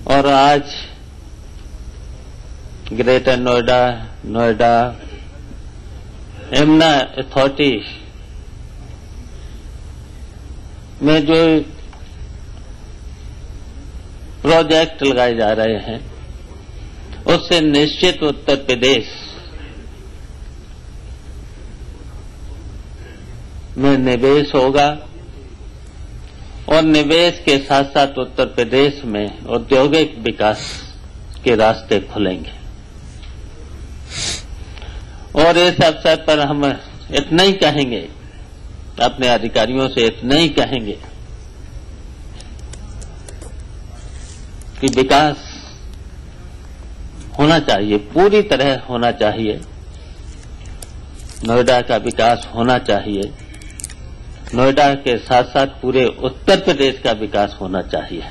और आज greater Noida, Noida Yamuna authority में जो प्रोजेक्ट लगाए जा रहे हैं उससे निश्चित उत्तर प्रदेश में निवेश होगा और निवेश के साथ साथ उत्तर प्रदेश में औद्योगिक विकास के रास्ते खुलेंगे। और इस अवसर पर हम इतना ही कहेंगे, अपने अधिकारियों से इतना ही कहेंगे कि विकास होना चाहिए, पूरी तरह होना चाहिए। नोएडा का विकास होना चाहिए, नोएडा के साथ साथ पूरे उत्तर प्रदेश का विकास होना चाहिए।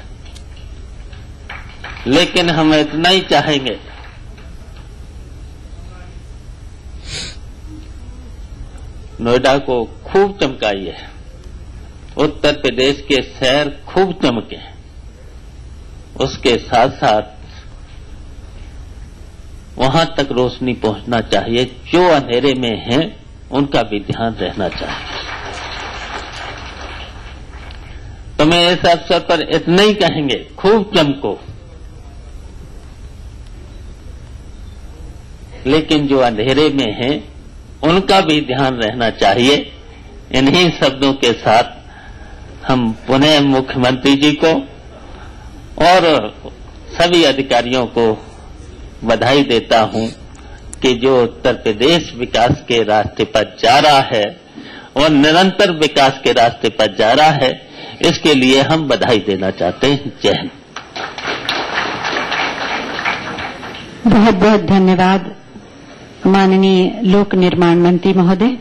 लेकिन हम इतना ही चाहेंगे नोएडा को खूब चमकाइए, उत्तर प्रदेश के शहर खूब चमके, उसके साथ साथ वहां तक रोशनी पहुंचना चाहिए। जो अंधेरे में हैं उनका भी ध्यान रहना चाहिए। तो मैं इस अवसर पर इतना ही कहेंगे, खूब चमको, लेकिन जो अंधेरे में हैं उनका भी ध्यान रहना चाहिए। इन्हीं शब्दों के साथ हम पुनः मुख्यमंत्री जी को और सभी अधिकारियों को बधाई देता हूं कि जो उत्तर प्रदेश विकास के रास्ते पर जा रहा है और निरंतर विकास के रास्ते पर जा रहा है, इसके लिए हम बधाई देना चाहते हैं। जय हिंद। बहुत बहुत धन्यवाद माननीय लोक निर्माण मंत्री महोदय।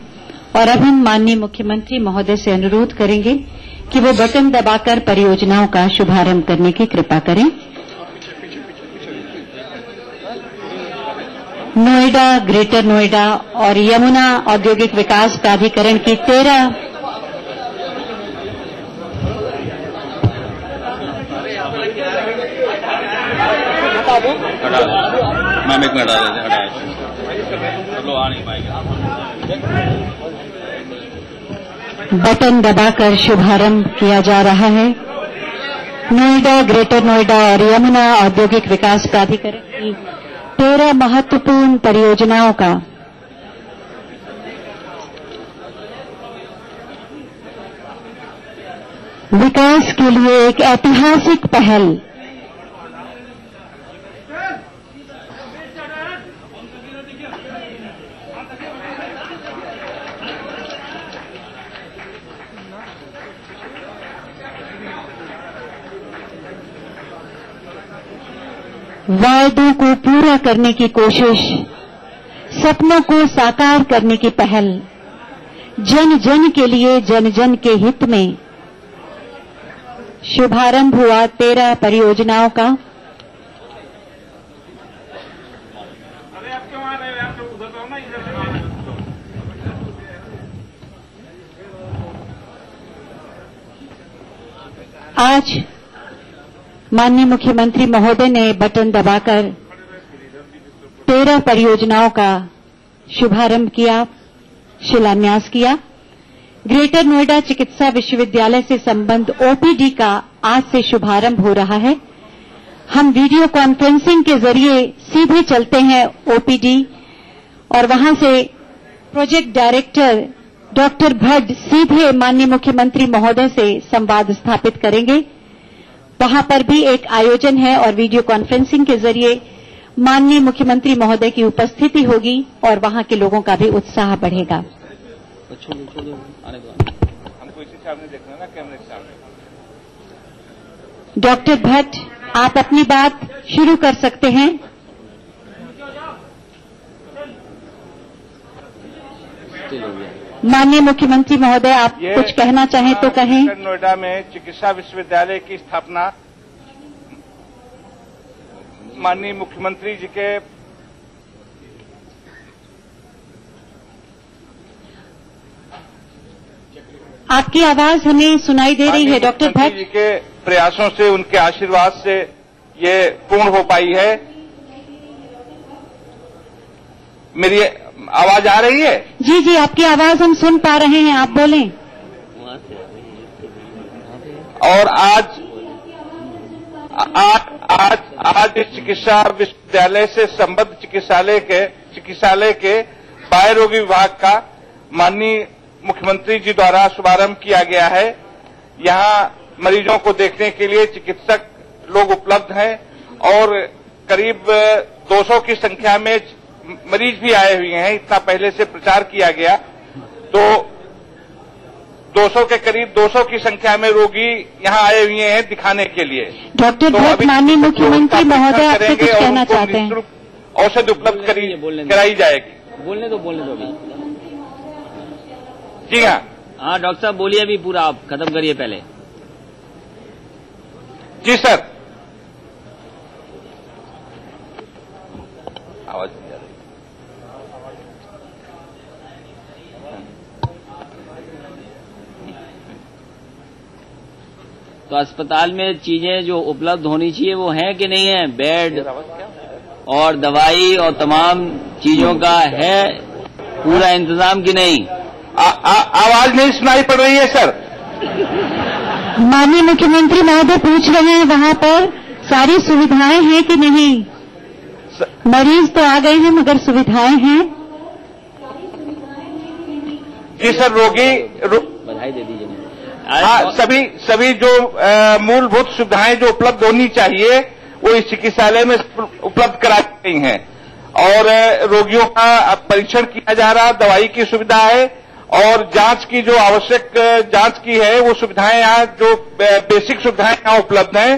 और अब हम माननीय मुख्यमंत्री महोदय से अनुरोध करेंगे कि वो बटन दबाकर परियोजनाओं का शुभारंभ करने की कृपा करें। नोएडा, ग्रेटर नोएडा और यमुना औद्योगिक विकास प्राधिकरण की 13 बटन दबाकर शुभारंभ किया जा रहा है। नोएडा, ग्रेटर नोएडा और यमुना औद्योगिक विकास प्राधिकरण की 13 महत्वपूर्ण परियोजनाओं का विकास के लिए एक ऐतिहासिक पहल वायदों को पूरा करने की कोशिश, सपनों को साकार करने की पहल, जन जन के लिए, जन जन के हित में शुभारंभ हुआ 13 परियोजनाओं का। आज माननीय मुख्यमंत्री महोदय ने बटन दबाकर 13 परियोजनाओं का शुभारंभ किया, शिलान्यास किया। ग्रेटर नोएडा चिकित्सा विश्वविद्यालय से संबंध ओपीडी का आज से शुभारंभ हो रहा है। हम वीडियो कॉन्फ्रेंसिंग के जरिए सीधे चलते हैं ओपीडी और वहां से प्रोजेक्ट डायरेक्टर डॉक्टर भट्ट सीधे माननीय मुख्यमंत्री महोदय से संवाद स्थापित करेंगे। वहां पर भी एक आयोजन है और वीडियो कॉन्फ्रेंसिंग के जरिए माननीय मुख्यमंत्री महोदय की उपस्थिति होगी और वहां के लोगों का भी उत्साह बढ़ेगा। हमको इसी सामने देखना ना, कैमरे के सामने। डॉक्टर भट्ट, आप अपनी बात शुरू कर सकते हैं। माननीय मुख्यमंत्री महोदय, आप कुछ कहना चाहें तो कहें। नोएडा में चिकित्सा विश्वविद्यालय की स्थापना माननीय मुख्यमंत्री जी के आपकी आवाज हमें सुनाई दे रही है डॉक्टर भट्ट। जी के प्रयासों से, उनके आशीर्वाद से ये पूर्ण हो पाई है। मेरी आवाज आ रही है? जी जी, आपकी आवाज हम सुन पा रहे हैं, आप बोलें। और आज इस चिकित्सा विश्वविद्यालय से संबद्ध चिकित्सालय के बाह्य रोगी विभाग का माननीय मुख्यमंत्री जी द्वारा शुभारंभ किया गया है। यहाँ मरीजों को देखने के लिए चिकित्सक लोग उपलब्ध हैं और करीब 200 की संख्या में मरीज भी आए हुए हैं। इतना पहले से प्रचार किया गया तो 200 के करीब 200 की संख्या में रोगी यहाँ आए हुए हैं दिखाने के लिए। डॉक्टर भट्ट, माननीय मुख्यमंत्री महोदय आपसे कुछ कहना चाहते हैं। औषधि उपलब्ध कराई जाएगी। बोलने दो अभी। जी हाँ। हाँ डॉक्टर साहब बोलिए, अभी पूरा आप खत्म करिए पहले। जी सर। आवाज नहीं आ रही। तो अस्पताल में चीजें जो उपलब्ध होनी चाहिए वो हैं कि नहीं है? बेड और दवाई और तमाम चीजों का है पूरा इंतजाम कि नहीं? आवाज नहीं सुनाई पड़ रही है सर। माननीय मुख्यमंत्री महोदय पूछ रहे हैं वहां पर सारी सुविधाएं हैं कि नहीं? मरीज तो आ गए हैं मगर सुविधाएं हैं? जी सर, बधाई दे दीजिए। हाँ, सभी जो मूलभूत सुविधाएं जो उपलब्ध होनी चाहिए वो इस चिकित्सालय में उपलब्ध कराई गई हैं और रोगियों का परीक्षण किया जा रहा, दवाई की सुविधा है और जांच की जो आवश्यक जांच की है वो सुविधाएं यहाँ जो बेसिक सुविधाएं यहाँ उपलब्ध हैं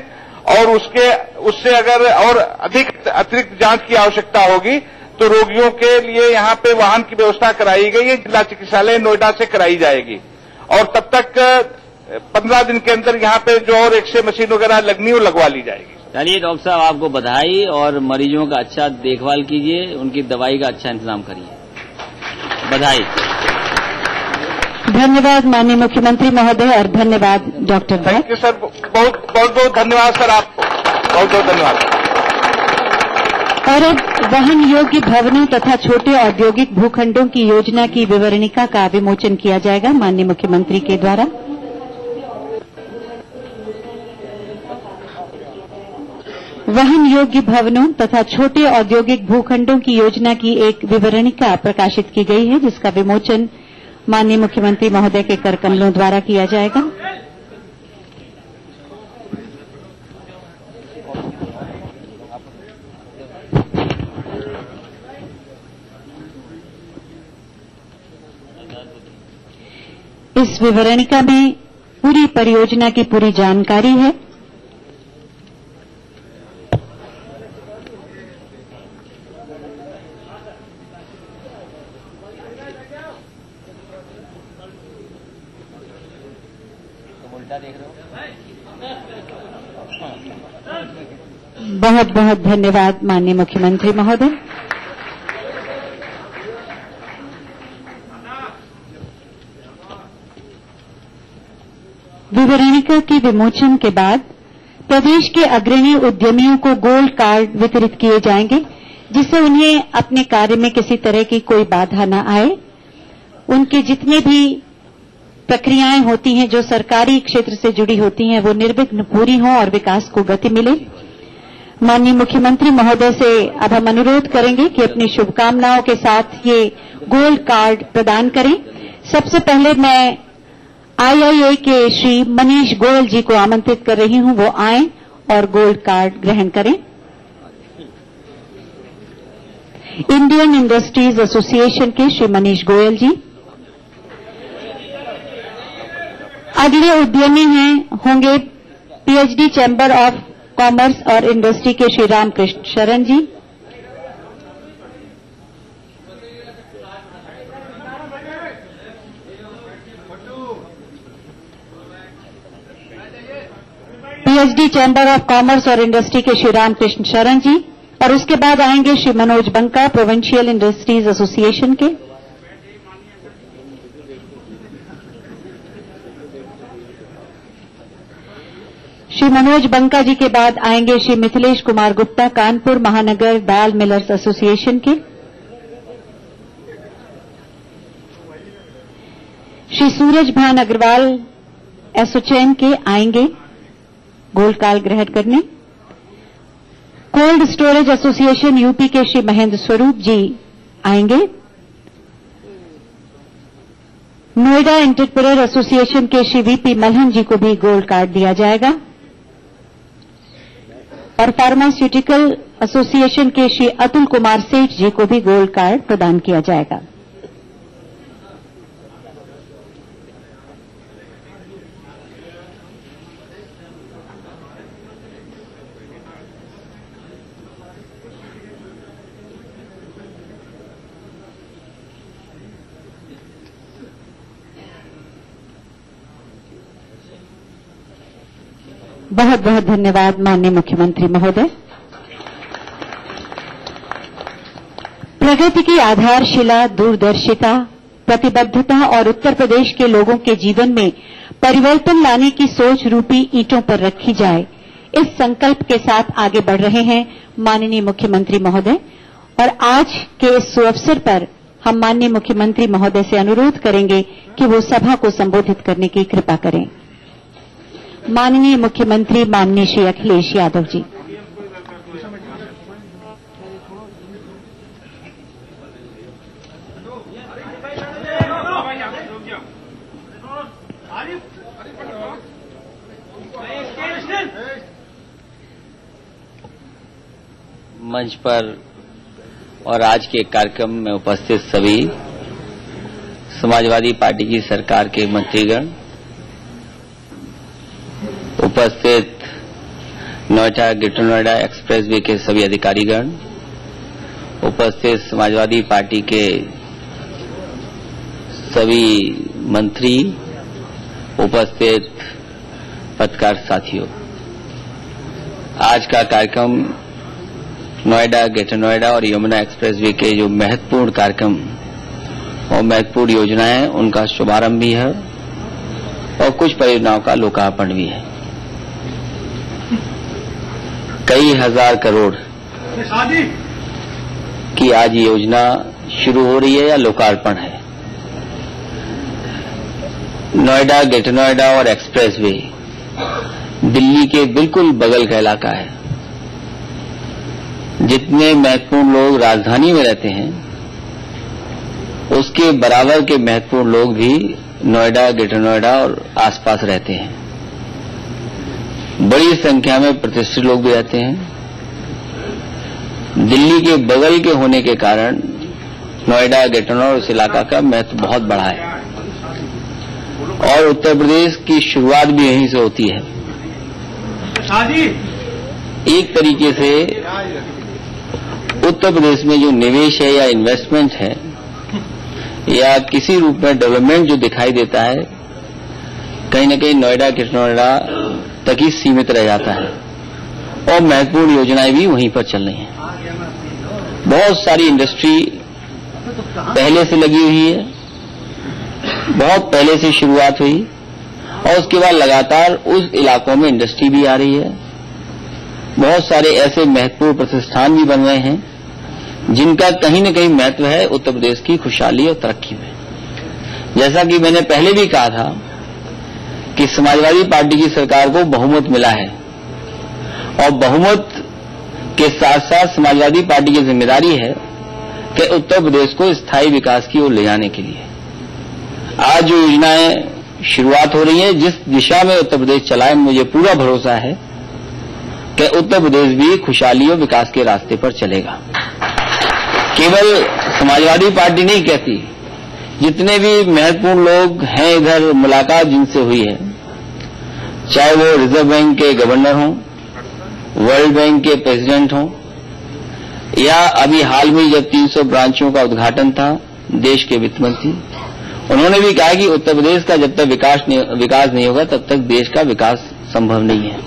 और उससे अगर और अधिक अतिरिक्त जांच की आवश्यकता होगी तो रोगियों के लिए यहाँ पे वाहन की व्यवस्था कराई गई है। जिला चिकित्सालय नोएडा से कराई जाएगी और तब तक 15 दिन के अंदर यहाँ पे जो और एक्सरे मशीन वगैरह लगनी वो लगवा ली जाएगी। चलिए डॉक्टर साहब, आपको बधाई और मरीजों का अच्छा देखभाल कीजिए, उनकी दवाई का अच्छा इंतजाम करिए। बधाई। धन्यवाद माननीय मुख्यमंत्री महोदय और धन्यवाद doctor Bhatt. Thank you sir, बहुत धन्यवाद सर, आपको बहुत धन्यवाद। और अब वहन योग्य भवनों तथा छोटे औद्योगिक भूखंडों की योजना की विवरणिका का विमोचन किया जाएगा माननीय मुख्यमंत्री के द्वारा। वहन योग्य भवनों तथा छोटे औद्योगिक भूखंडों की योजना की एक विवरणिका प्रकाशित की गई है जिसका विमोचन माननीय मुख्यमंत्री महोदय के कर कमलों द्वारा किया जाएगा। इस विवरणिका में पूरी परियोजना की पूरी जानकारी है। बहुत बहुत धन्यवाद माननीय मुख्यमंत्री महोदय। विवरणिका के विमोचन के बाद प्रदेश के अग्रणी उद्यमियों को गोल्ड कार्ड वितरित किए जाएंगे जिससे उन्हें अपने कार्य में किसी तरह की कोई बाधा न आए। उनके जितने भी प्रक्रियाएं होती हैं जो सरकारी क्षेत्र से जुड़ी होती हैं वो निर्विघ्न पूरी हों और विकास को गति मिले। माननीय मुख्यमंत्री महोदय से अब हम अनुरोध करेंगे कि अपनी शुभकामनाओं के साथ ये गोल्ड कार्ड प्रदान करें। सबसे पहले मैं आईआईए के श्री मनीष गोयल जी को आमंत्रित कर रही हूं, वो आएं और गोल्ड कार्ड ग्रहण करें। इंडियन इंडस्ट्रीज एसोसिएशन के श्री मनीष गोयल जी। अगले उद्यमी होंगे पीएचडी चैम्बर ऑफ कॉमर्स और इंडस्ट्री के श्री रामकृष्ण शरण जी। पीएचडी चैम्बर ऑफ कॉमर्स और इंडस्ट्री के श्री रामकृष्ण शरण जी और उसके बाद आएंगे श्री मनोज बंका प्रोविंशियल इंडस्ट्रीज एसोसिएशन के। श्री मनोज बंका जी के बाद आएंगे श्री मिथिलेश कुमार गुप्ता, कानपुर महानगर दाल मिलर्स एसोसिएशन के। श्री सूरज भान अग्रवाल एसोचैन के आएंगे गोल्ड कार्ड ग्रहण करने। कोल्ड स्टोरेज एसोसिएशन यूपी के श्री महेंद्र स्वरूप जी आएंगे। नोएडा एंटरप्रेन्योर एसोसिएशन के श्री वीपी मल्हन जी को भी गोल्ड कार्ड दिया जाएगा और फार्मास्यूटिकल एसोसिएशन के श्री अतुल कुमार सेठ जी को भी गोल्ड कार्ड प्रदान किया जाएगा। बहुत बहुत धन्यवाद माननीय मुख्यमंत्री महोदय। प्रगति की आधारशिला दूरदर्शिता, प्रतिबद्धता और उत्तर प्रदेश के लोगों के जीवन में परिवर्तन लाने की सोच रूपी ईंटों पर रखी जाए, इस संकल्प के साथ आगे बढ़ रहे हैं माननीय मुख्यमंत्री महोदय। और आज के इस सुअवसर पर हम माननीय मुख्यमंत्री महोदय से अनुरोध करेंगे कि वो सभा को संबोधित करने की कृपा करें। माननीय मुख्यमंत्री माननीय श्री अखिलेश यादव जी। मंच पर और आज के कार्यक्रम में उपस्थित सभी समाजवादी पार्टी की सरकार के मंत्रीगण, उपस्थित नोएडा ग्रेटर नोएडा एक्सप्रेसवे के सभी अधिकारीगण, उपस्थित समाजवादी पार्टी के सभी मंत्री, उपस्थित पत्रकार साथियों, आज का कार्यक्रम नोएडा ग्रेटर नोएडा और यमुना एक्सप्रेसवे के जो महत्वपूर्ण कार्यक्रम और महत्वपूर्ण योजनाएं उनका शुभारंभ भी है और कुछ परियोजनाओं का लोकार्पण भी है। कई हजार करोड़ की आज योजना शुरू हो रही है या लोकार्पण है। नोएडा ग्रेटर नोएडा और एक्सप्रेसवे दिल्ली के बिल्कुल बगल का इलाका है। जितने महत्वपूर्ण लोग राजधानी में रहते हैं उसके बराबर के महत्वपूर्ण लोग भी नोएडा ग्रेटर नोएडा और आसपास रहते हैं। बड़ी संख्या में प्रतिष्ठित लोग भी रहते हैं। दिल्ली के बगल के होने के कारण नोएडा ग्रेटर नोएडा उस इलाका का महत्व बहुत बड़ा है और उत्तर प्रदेश की शुरुआत भी यहीं से होती है। एक तरीके से उत्तर प्रदेश में जो निवेश है या इन्वेस्टमेंट है या किसी रूप में डेवलपमेंट जो दिखाई देता है, कहीं न कहीं नोएडा ग्रेटर नोएडा तक ही सीमित रह जाता है और महत्वपूर्ण योजनाएं भी वहीं पर चल रही हैं। बहुत सारी इंडस्ट्री पहले से लगी हुई है, बहुत पहले से शुरुआत हुई और उसके बाद लगातार उस इलाकों में इंडस्ट्री भी आ रही है। बहुत सारे ऐसे महत्वपूर्ण प्रतिष्ठान भी बन रहे हैं जिनका कहीं न कहीं महत्व है उत्तर प्रदेश की खुशहाली और तरक्की में। जैसा कि मैंने पहले भी कहा था कि समाजवादी पार्टी की सरकार को बहुमत मिला है और बहुमत के साथ साथ समाजवादी पार्टी की जिम्मेदारी है कि उत्तर प्रदेश को स्थायी विकास की ओर ले जाने के लिए आज जो योजनाएं शुरुआत हो रही है, जिस दिशा में उत्तर प्रदेश चला है, मुझे पूरा भरोसा है कि उत्तर प्रदेश भी खुशहाली और विकास के रास्ते पर चलेगा। केवल समाजवादी पार्टी नहीं कहती, जितने भी महत्वपूर्ण लोग हैं इधर मुलाकात जिनसे हुई है, चाहे वो रिजर्व बैंक के गवर्नर हों, वर्ल्ड बैंक के प्रेसिडेंट हों या अभी हाल में जब 300 ब्रांचों का उद्घाटन था देश के वित्त मंत्री, उन्होंने भी कहा कि उत्तर प्रदेश का जब तक विकास नहीं होगा तब तक देश का विकास संभव नहीं है।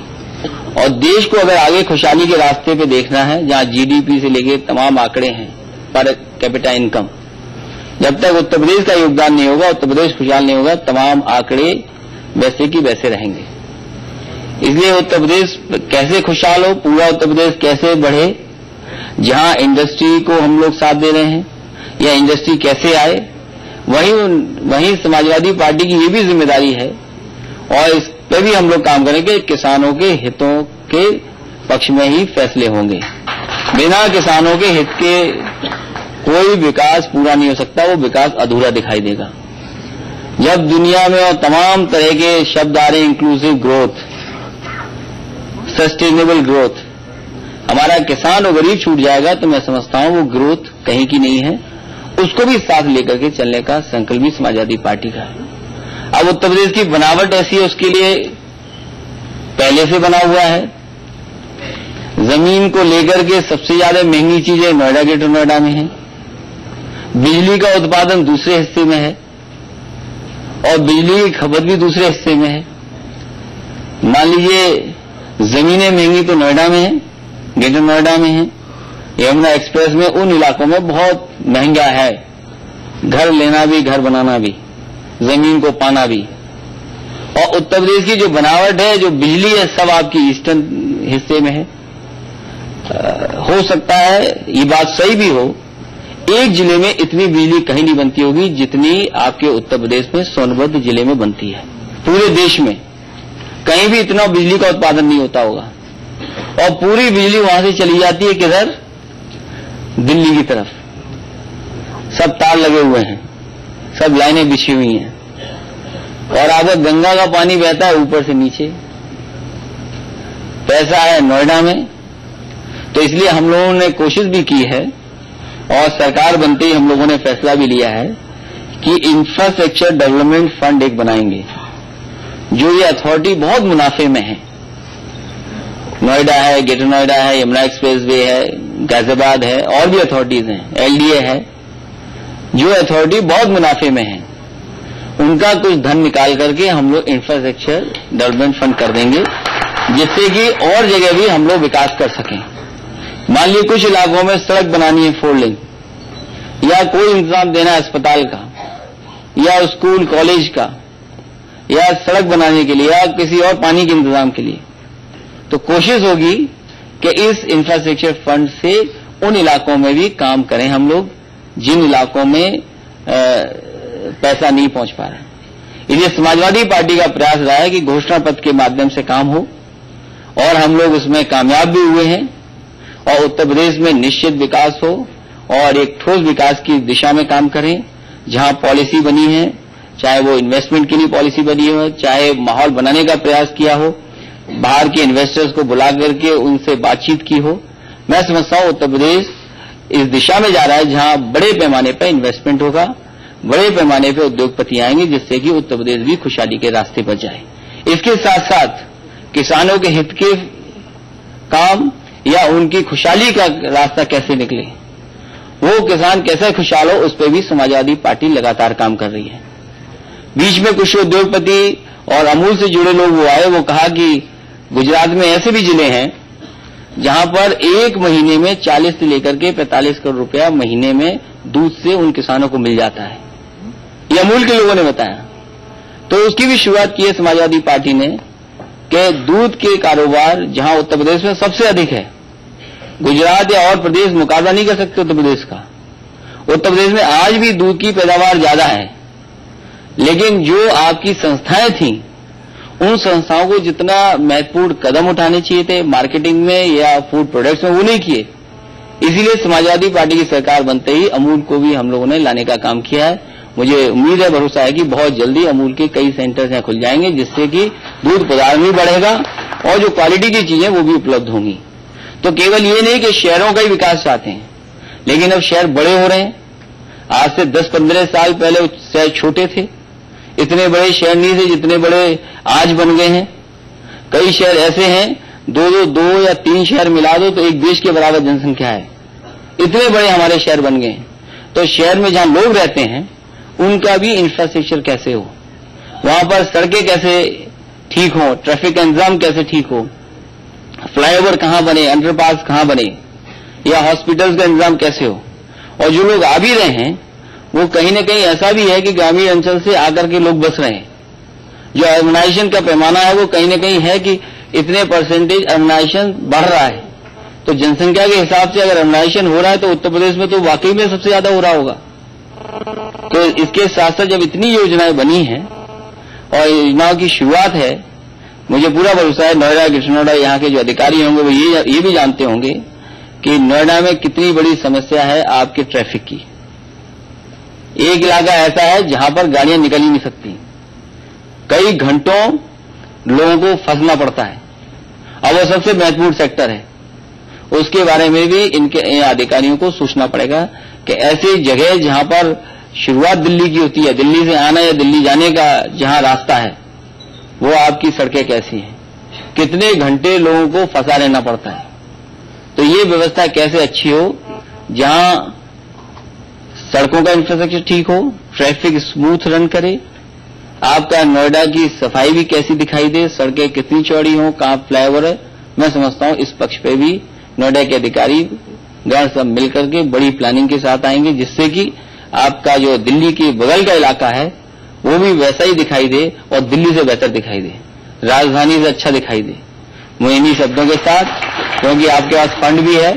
और देश को अगर आगे खुशहाली के रास्ते पे देखना है, जहां जीडीपी से लेके तमाम आंकड़े हैं पर कैपिटा इनकम, जब तक उत्तर प्रदेश का योगदान नहीं होगा, उत्तर प्रदेश खुशहाल नहीं होगा, तमाम आंकड़े वैसे की वैसे रहेंगे। इसलिए उत्तर प्रदेश कैसे खुशहाल हो, पूरा उत्तर प्रदेश कैसे बढ़े, जहां इंडस्ट्री को हम लोग साथ दे रहे हैं या इंडस्ट्री कैसे आए, वहीं समाजवादी पार्टी की ये भी जिम्मेदारी है और इस पे भी हम लोग काम करेंगे। किसानों के हितों के पक्ष में ही फैसले होंगे। बिना किसानों के हित के कोई विकास पूरा नहीं हो सकता, वो विकास अधूरा दिखाई देगा। जब दुनिया में और तमाम तरह के शब्द आ रहे हैं, इंक्लूसिव ग्रोथ, सस्टेनेबल ग्रोथ, हमारा किसान और गरीब छूट जाएगा तो मैं समझता हूं वो ग्रोथ कहीं की नहीं है। उसको भी साथ लेकर के चलने का संकल्प भी समाजवादी पार्टी का है। अब उत्तर प्रदेश की बनावट ऐसी है, उसके लिए पहले से बना हुआ है। जमीन को लेकर के सबसे ज्यादा महंगी चीजें नोएडा, ग्रेटर नोएडा में है। बिजली का उत्पादन दूसरे हिस्से में है और बिजली की खपत भी दूसरे हिस्से में है। मान लीजिए जमीनें महंगी तो नोएडा में है, ग्रेटर नोएडा में है। यमुना एक्सप्रेस में उन इलाकों में बहुत महंगा है, घर लेना भी, घर बनाना भी, जमीन को पाना भी। और उत्तर प्रदेश की जो बनावट है, जो बिजली है, सब आपकी ईस्टर्न हिस्से में है। हो सकता है ये बात सही भी हो, एक जिले में इतनी बिजली कहीं नहीं बनती होगी जितनी आपके उत्तर प्रदेश में सोनभद्र जिले में बनती है। पूरे देश में कहीं भी इतना बिजली का उत्पादन नहीं होता होगा और पूरी बिजली वहां से चली जाती है किधर? दिल्ली की तरफ। सब तार लगे हुए हैं, सब लाइनें बिछी हुई हैं और आगे गंगा का पानी बहता है ऊपर से नीचे। पैसा है नोएडा में, तो इसलिए हम लोगों ने कोशिश भी की है और सरकार बनते ही हम लोगों ने फैसला भी लिया है कि इंफ्रास्ट्रक्चर डेवलपमेंट फंड एक बनाएंगे। जो ये अथॉरिटी बहुत मुनाफे में है, नोएडा है, ग्रेटर नोएडा है, यमुना एक्सप्रेस वे है, गाजियाबाद है और भी अथॉरिटीज हैं, एलडीए है, जो अथॉरिटी बहुत मुनाफे में है, उनका कुछ धन निकाल करके हम लोग इंफ्रास्ट्रक्चर डेवलपमेंट फंड कर देंगे, जिससे कि और जगह भी हम लोग विकास कर सकें। मान लीजिए कुछ इलाकों में सड़क बनानी है 4 लेन, या कोई इंतजाम देना है अस्पताल का या स्कूल कॉलेज का, या सड़क बनाने के लिए या किसी और पानी के इंतजाम के लिए, तो कोशिश होगी कि इस इंफ्रास्ट्रक्चर फंड से उन इलाकों में भी काम करें हम लोग जिन इलाकों में पैसा नहीं पहुंच पा रहा है। इसलिए समाजवादी पार्टी का प्रयास रहा है कि घोषणा पत्र के माध्यम से काम हो और हम लोग उसमें कामयाब भी हुए हैं और उत्तर प्रदेश में निश्चित विकास हो और एक ठोस विकास की दिशा में काम करें। जहां पॉलिसी बनी है, चाहे वो इन्वेस्टमेंट के लिए पॉलिसी बनी हो, चाहे माहौल बनाने का प्रयास किया हो, बाहर के इन्वेस्टर्स को बुला करके उनसे बातचीत की हो, मैं समझता हूं उत्तर प्रदेश इस दिशा में जा रहा है जहां बड़े पैमाने पर इन्वेस्टमेंट होगा, बड़े पैमाने पर उद्योगपति आएंगे, जिससे कि उत्तर प्रदेश भी खुशहाली के रास्ते पर जाए। इसके साथ साथ किसानों के हित के काम या उनकी खुशहाली का रास्ता कैसे निकले, वो किसान कैसे खुशहाल हो, उस पर भी समाजवादी पार्टी लगातार काम कर रही है। बीच में कुछ उद्योगपति और अमूल से जुड़े लोग वो आए, वो कहा कि गुजरात में ऐसे भी जिले हैं जहां पर एक महीने में 40 से लेकर के 45 करोड़ रुपया महीने में दूध से उन किसानों को मिल जाता है। ये अमूल के लोगों ने बताया। तो उसकी भी शुरुआत की है समाजवादी पार्टी ने कि दूध के कारोबार जहां उत्तर प्रदेश में सबसे अधिक है, गुजरात या और प्रदेश मुकाबला नहीं कर सकते उत्तर प्रदेश का। उत्तर प्रदेश में आज भी दूध की पैदावार ज्यादा है, लेकिन जो आपकी संस्थाएं थीं, उन संस्थाओं को जितना महत्वपूर्ण कदम उठाने चाहिए थे मार्केटिंग में या फूड प्रोडक्ट्स में, वो नहीं किए। इसीलिए समाजवादी पार्टी की सरकार बनते ही अमूल को भी हम लोगों ने लाने का काम किया है। मुझे उम्मीद है, भरोसा है कि बहुत जल्दी अमूल के कई सेंटर्स यहाँ खुल जाएंगे, जिससे कि दूध बाजार भी बढ़ेगा और जो क्वालिटी की चीजें वो भी उपलब्ध होंगी। तो केवल ये नहीं कि शहरों का ही विकास चाहते हैं, लेकिन अब शहर बड़े हो रहे हैं। आज से 10-15 साल पहले शहर छोटे थे, इतने बड़े शहर नहीं थे जितने बड़े आज बन गए हैं। कई शहर ऐसे हैं, दो या 3 शहर मिला दो तो एक देश के बराबर जनसंख्या है, इतने बड़े हमारे शहर बन गए हैं। तो शहर में जहां लोग रहते हैं उनका भी इंफ्रास्ट्रक्चर कैसे हो, वहां पर सड़कें कैसे ठीक हो, ट्रैफिक का इंतजाम कैसे ठीक हो, फ्लाईओवर कहां बने, अंडरपास कहां बने, या हॉस्पिटल्स का इंतजाम कैसे हो। और जो लोग आ भी रहे हैं वो कहीं न कहीं ऐसा भी है कि ग्रामीण अंचल से आकर के लोग बस रहे हैं। जो अर्बनाइजेशन का पैमाना है वो कहीं न कहीं है कि इतने परसेंटेज अर्बनाइजेशन बढ़ रहा है। तो जनसंख्या के हिसाब से अगर अर्बनाइजेशन हो रहा है तो उत्तर प्रदेश में तो वाकई में सबसे ज्यादा हो रहा होगा। तो इसके साथ साथ जब इतनी योजनाएं बनी हैं और योजनाओं की शुरुआत है, मुझे पूरा भरोसा है नोएडा, ग्रेटर नोएडा, यहाँ के जो अधिकारी होंगे वो ये भी जानते होंगे कि नोएडा में कितनी बड़ी समस्या है आपके ट्रैफिक की। एक इलाका ऐसा है जहां पर गाड़ियां निकल ही नहीं सकती, कई घंटों लोगों को फंसना पड़ता है और वो सबसे महत्वपूर्ण सेक्टर है। उसके बारे में भी इनके अधिकारियों को सोचना पड़ेगा कि ऐसी जगह जहां पर शुरुआत दिल्ली की होती है, दिल्ली से आना या दिल्ली जाने का जहां रास्ता है, वो आपकी सड़कें कैसी हैं, कितने घंटे लोगों को फंसा रहना पड़ता है। तो ये व्यवस्था कैसे अच्छी हो, जहां सड़कों का इंफ्रास्ट्रक्चर ठीक हो, ट्रैफिक स्मूथ रन करे, आपका नोएडा की सफाई भी कैसी दिखाई दे, सड़कें कितनी चौड़ी हों, कहां फ्लाईओवर है। मैं समझता हूं इस पक्ष पे भी नोएडा के अधिकारी गण सब मिलकर के बड़ी प्लानिंग के साथ आएंगे, जिससे कि आपका जो दिल्ली के बगल का इलाका है वो भी वैसा ही दिखाई दे और दिल्ली से बेहतर दिखाई दे, राजधानी से अच्छा दिखाई दे। मैं इन्हीं शब्दों के साथ, क्योंकि आपके पास फंड भी है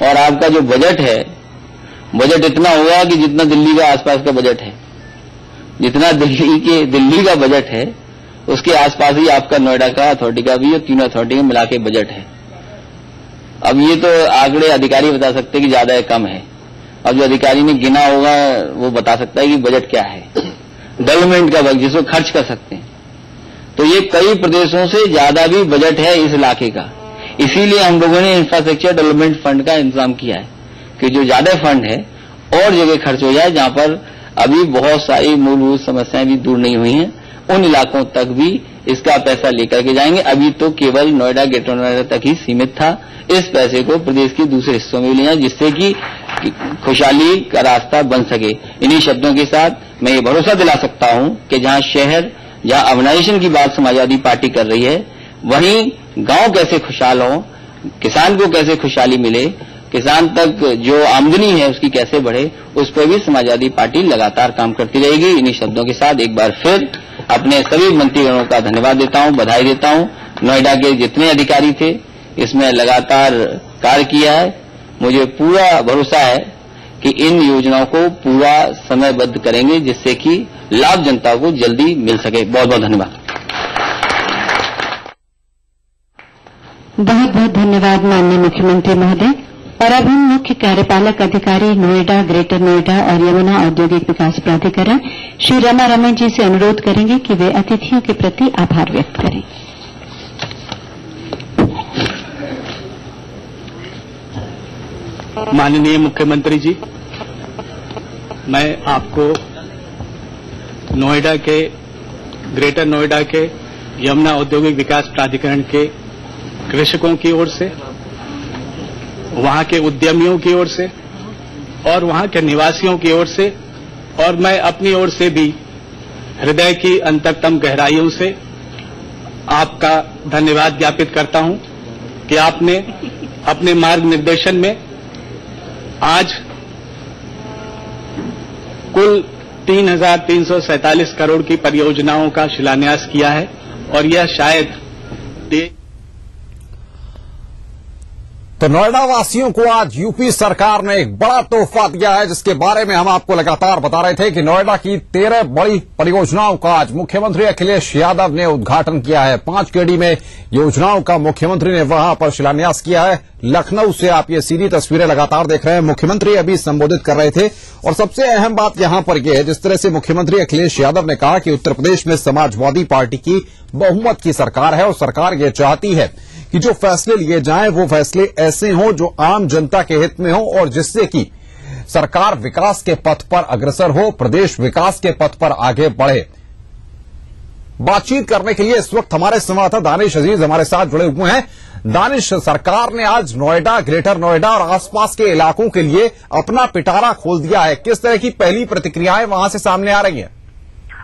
और आपका जो बजट है, बजट इतना होगा कि जितना दिल्ली का आसपास का बजट है, जितना दिल्ली का बजट है उसके आसपास ही आपका नोएडा का अथॉरिटी का भी और तीनों अथॉरिटी का मिला के बजट है। अब ये तो आंकड़े अधिकारी बता सकते हैं कि ज्यादा है कम है, अब जो अधिकारी ने गिना होगा वो बता सकता है कि बजट क्या है, डेवलपमेंट का बजट जिसको खर्च कर सकते हैं। तो ये कई प्रदेशों से ज्यादा भी बजट है इस इलाके का। इसीलिए हम लोगों ने इंफ्रास्ट्रक्चर डेवलपमेंट फंड का इंतजाम किया है कि जो ज्यादा फंड है और जगह खर्च हो जाए जहां पर अभी बहुत सारी मूलभूत समस्याएं भी दूर नहीं हुई हैं, उन इलाकों तक भी इसका पैसा लेकर के जाएंगे। अभी तो केवल नोएडा, ग्रेटर नोएडा तक ही सीमित था। इस पैसे को प्रदेश के दूसरे हिस्सों में भी ले जाए, जिससे कि खुशहाली का रास्ता बन सके। इन्हीं शब्दों के साथ मैं ये भरोसा दिला सकता हूं कि जहां शहर, जहां अर्बनाइजेशन की बात समाजवादी पार्टी कर रही है, वहीं गांव कैसे खुशहाल हो, किसान को कैसे खुशहाली मिले, किसान तक जो आमदनी है उसकी कैसे बढ़े, उस पर भी समाजवादी पार्टी लगातार काम करती रहेगी। इन्हीं शब्दों के साथ एक बार फिर अपने सभी मंत्रीगणों का धन्यवाद देता हूं, बधाई देता हूं। नोएडा के जितने अधिकारी थे इसमें लगातार कार्य किया है। मुझे पूरा भरोसा है कि इन योजनाओं को पूरा समयबद्ध करेंगे, जिससे कि लाभ जनता को जल्दी मिल सके। बहुत बहुत धन्यवाद। बहुत बहुत धन्यवाद माननीय मुख्यमंत्री महोदय। और अब हम मुख्य कार्यपालक अधिकारी नोएडा, ग्रेटर नोएडा और यमुना औद्योगिक विकास प्राधिकरण श्री रमा रमन जी से अनुरोध करेंगे कि वे अतिथियों के प्रति आभार व्यक्त करें। माननीय मुख्यमंत्री जी, मैं आपको नोएडा के, ग्रेटर नोएडा के यमुना औद्योगिक विकास प्राधिकरण के कृषकों की ओर से, वहां के उद्यमियों की ओर से और वहां के निवासियों की ओर से, और मैं अपनी ओर से भी हृदय की अंतरतम गहराइयों से आपका धन्यवाद ज्ञापित करता हूं कि आपने अपने मार्ग निर्देशन में आज कुल 3,347 करोड़ की परियोजनाओं का शिलान्यास किया है और यह शायद तो नोएडा वासियों को आज यूपी सरकार ने एक बड़ा तोहफा दिया है, जिसके बारे में हम आपको लगातार बता रहे थे कि नोएडा की 13 बड़ी परियोजनाओं का आज मुख्यमंत्री अखिलेश यादव ने उद्घाटन किया है। 5 केडी में योजनाओं का मुख्यमंत्री ने वहां पर शिलान्यास किया है। लखनऊ से आप ये सीधी तस्वीरें लगातार देख रहे हैं। मुख्यमंत्री अभी संबोधित कर रहे थे और सबसे अहम बात यहां पर यह है, जिस तरह से मुख्यमंत्री अखिलेश यादव ने कहा कि उत्तर प्रदेश में समाजवादी पार्टी की बहुमत की सरकार है और सरकार ये चाहती है कि जो फैसले लिए जाएं वो फैसले ऐसे हों जो आम जनता के हित में हो और जिससे कि सरकार विकास के पथ पर अग्रसर हो, प्रदेश विकास के पथ पर आगे बढ़े। बातचीत करने के लिए इस वक्त हमारे संवाददाता दानिश अजीज हमारे साथ जुड़े हुए हैं। दानिश, सरकार ने आज नोएडा, ग्रेटर नोएडा और आसपास के इलाकों के लिए अपना पिटारा खोल दिया है। किस तरह की पहली प्रतिक्रियाएं वहां से सामने आ रही हैं?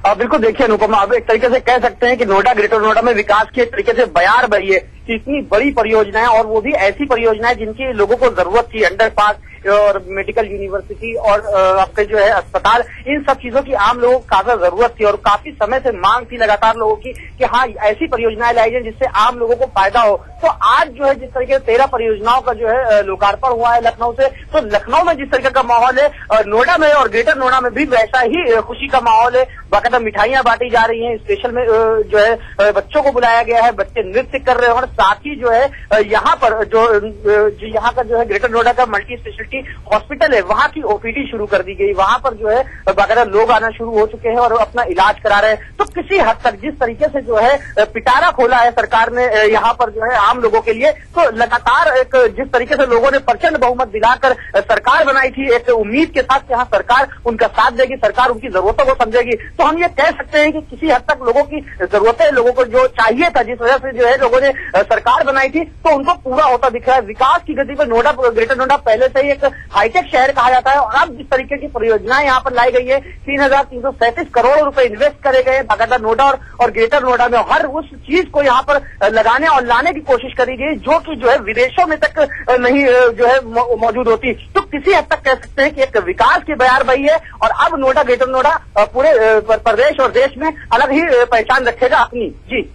बिल्कुल, देखिए अनुपमा, अब एक तरीके से कह सकते हैं कि नोएडा, ग्रेटर नोएडा में विकास की एक तरीके से बयार बही है इतनी बड़ी परियोजनाएं, और वो भी ऐसी परियोजनाएं जिनकी लोगों को जरूरत थी, अंडरपास और मेडिकल यूनिवर्सिटी और आपके जो है अस्पताल, इन सब चीजों की आम लोगों को काफी जरूरत थी और काफी समय से मांग थी लगातार लोगों की कि हाँ ऐसी परियोजनाएं लाई जाए जिससे आम लोगों को फायदा हो। तो आज जो है जिस तरीके से 13 परियोजनाओं का जो है लोकार्पण हुआ है लखनऊ से, तो लखनऊ में जिस तरीके का माहौल है, नोएडा में और ग्रेटर नोएडा में भी वैसा ही खुशी का माहौल है। बाकायदा मिठाइयां बांटी जा रही हैं, स्पेशल में जो है बच्चों को बुलाया गया है, बच्चे नृत्य कर रहे हैं और साथ ही जो है यहाँ पर जो यहाँ का जो है ग्रेटर नोएडा का मल्टी स्पेशलिटी हॉस्पिटल है, वहाँ की ओपीडी शुरू कर दी गई। वहाँ पर जो है बाकायदा लोग आना शुरू हो चुके हैं और अपना इलाज करा रहे हैं। तो किसी हद तक जिस तरीके से जो है पिटारा खोला है सरकार ने यहाँ पर जो है आम लोगों के लिए, तो लगातार एक जिस तरीके से लोगों ने प्रचंड बहुमत दिलाकर सरकार बनाई थी, एक उम्मीद के साथ यहाँ सरकार उनका साथ देगी, सरकार उनकी जरूरतों को समझेगी। तो हम ये कह सकते हैं कि किसी हद तक लोगों की जरूरतें, लोगों को जो चाहिए था, जिस वजह से जो है लोगों ने सरकार बनाई थी, तो उनको पूरा होता दिख रहा है। विकास की गति पर नोएडा, ग्रेटर नोएडा पहले से ही एक हाईटेक शहर कहा जाता है और अब जिस तरीके की परियोजनाएं यहाँ पर लाई गई है, 3,337 करोड़ रुपए इन्वेस्ट करे गए बाकायदा नोएडा और ग्रेटर नोएडा में हर उस चीज को यहाँ पर लगाने और लाने की कोशिश करी गई जो कि जो है विदेशों में तक नहीं जो है मौजूद होती। तो किसी हद तक कह सकते हैं कि एक विकास की बयारबाई है और अब नोएडा, ग्रेटर नोएडा पूरे प्रदेश और देश में अलग ही पहचान रखेगा अपनी। जी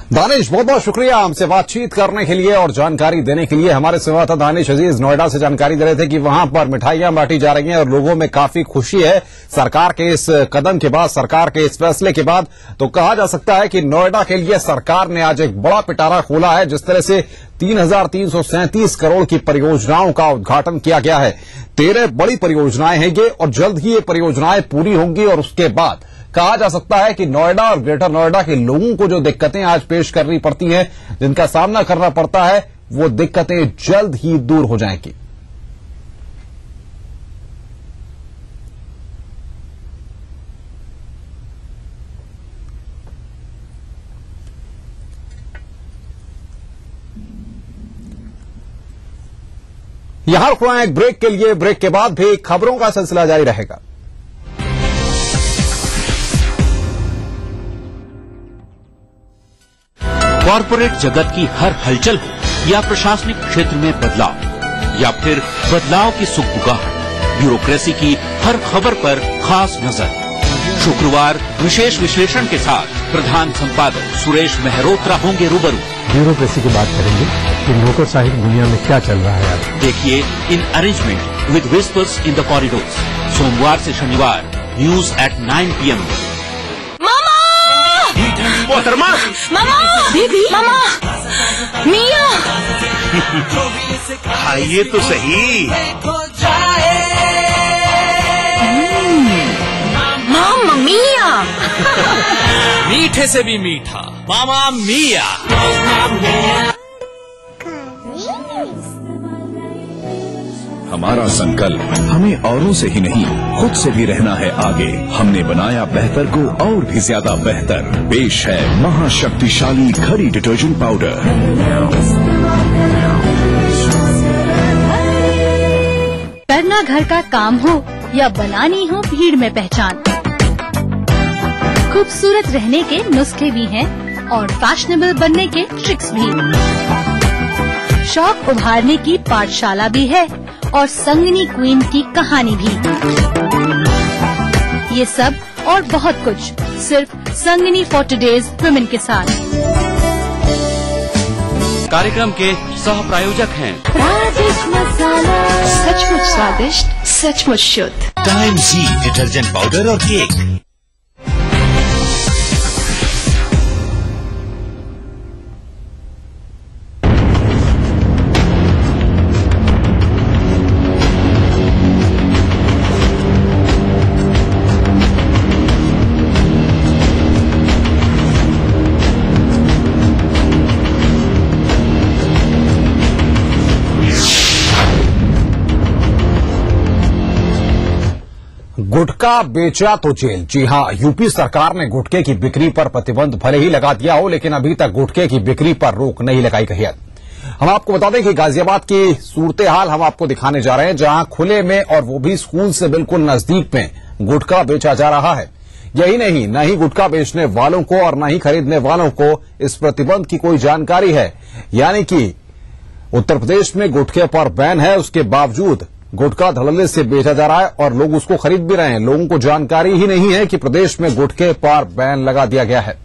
दानिश, बहुत बहुत शुक्रिया हमसे बातचीत करने के लिए और जानकारी देने के लिए। हमारे संवाददाता दानिश अजीज नोएडा से जानकारी दे रहे थे कि वहां पर मिठाइयां बांटी जा रही हैं और लोगों में काफी खुशी है सरकार के इस कदम के बाद, सरकार के इस फैसले के बाद। तो कहा जा सकता है कि नोएडा के लिए सरकार ने आज एक बड़ा पिटारा खोला है। जिस तरह से 3,337 करोड़ की परियोजनाओं का उद्घाटन किया गया है। 13 बड़ी परियोजनाएं हैं ये और जल्द ही ये परियोजनाएं पूरी होंगी और उसके बाद कहा जा सकता है कि नोएडा और ग्रेटर नोएडा के लोगों को जो दिक्कतें आज पेश करनी पड़ती हैं, जिनका सामना करना पड़ता है, वो दिक्कतें जल्द ही दूर हो जाएंगी। यहां रुकना है एक ब्रेक के लिए। ब्रेक के बाद भी खबरों का सिलसिला जारी रहेगा। कॉर्पोरेट जगत की हर हलचल हो या प्रशासनिक क्षेत्र में बदलाव या फिर बदलाव की सुगबुगाहट, ब्यूरोक्रेसी की हर खबर पर खास नजर। शुक्रवार विशेष विश्लेषण के साथ प्रधान संपादक सुरेश मेहरोत्रा होंगे रूबरू। ब्यूरोक्रेसी की बात करेंगे कि नौकरशाही दुनिया में क्या चल रहा है। देखिए in arrangement with whispers in the corridors, सोमवार से शनिवार न्यूज एट 9 PM। मोहतरमा, मामा, दीदी, मामा, मिया, खाइए तो सही। मामा मिया, मीठे से भी मीठा मामा मिया। हमारा संकल्प हमें औरों से ही नहीं खुद से भी रहना है आगे। हमने बनाया बेहतर को और भी ज्यादा बेहतर। पेश है महाशक्तिशाली खड़ी डिटर्जेंट पाउडर। करना घर का काम हो या बनानी हो भीड़ में पहचान, खूबसूरत रहने के नुस्खे भी हैं और फैशनेबल बनने के ट्रिक्स भी। शौक उभारने की पाठशाला भी है और संगनी क्वीन की कहानी भी। ये सब और बहुत कुछ सिर्फ संगनी फॉर टुडेज वुमेन के साथ। कार्यक्रम के सह प्रायोजक हैं राजेश मसाला, सचमुच स्वादिष्ट, सचमुच शुद्ध। टाइम जी डिटर्जेंट पाउडर और केक। गुटखा बेचा तो जेल। जी हां, यूपी सरकार ने गुटखे की बिक्री पर प्रतिबंध भले ही लगा दिया हो, लेकिन अभी तक गुटखे की बिक्री पर रोक नहीं लगाई गई है। हम आपको बता दें कि गाजियाबाद की सूरत हाल हम आपको दिखाने जा रहे हैं, जहां खुले में और वो भी स्कूल से बिल्कुल नजदीक में गुटखा बेचा जा रहा है। यही नहीं, न ही गुटखा बेचने वालों को और न ही खरीदने वालों को इस प्रतिबंध की कोई जानकारी है। यानी कि उत्तर प्रदेश में गुटखे पर बैन है, उसके बावजूद गुटखा धड़ल्ले से बेचा जा रहा है और लोग उसको खरीद भी रहे हैं। लोगों को जानकारी ही नहीं है कि प्रदेश में गुटखे पर बैन लगा दिया गया है।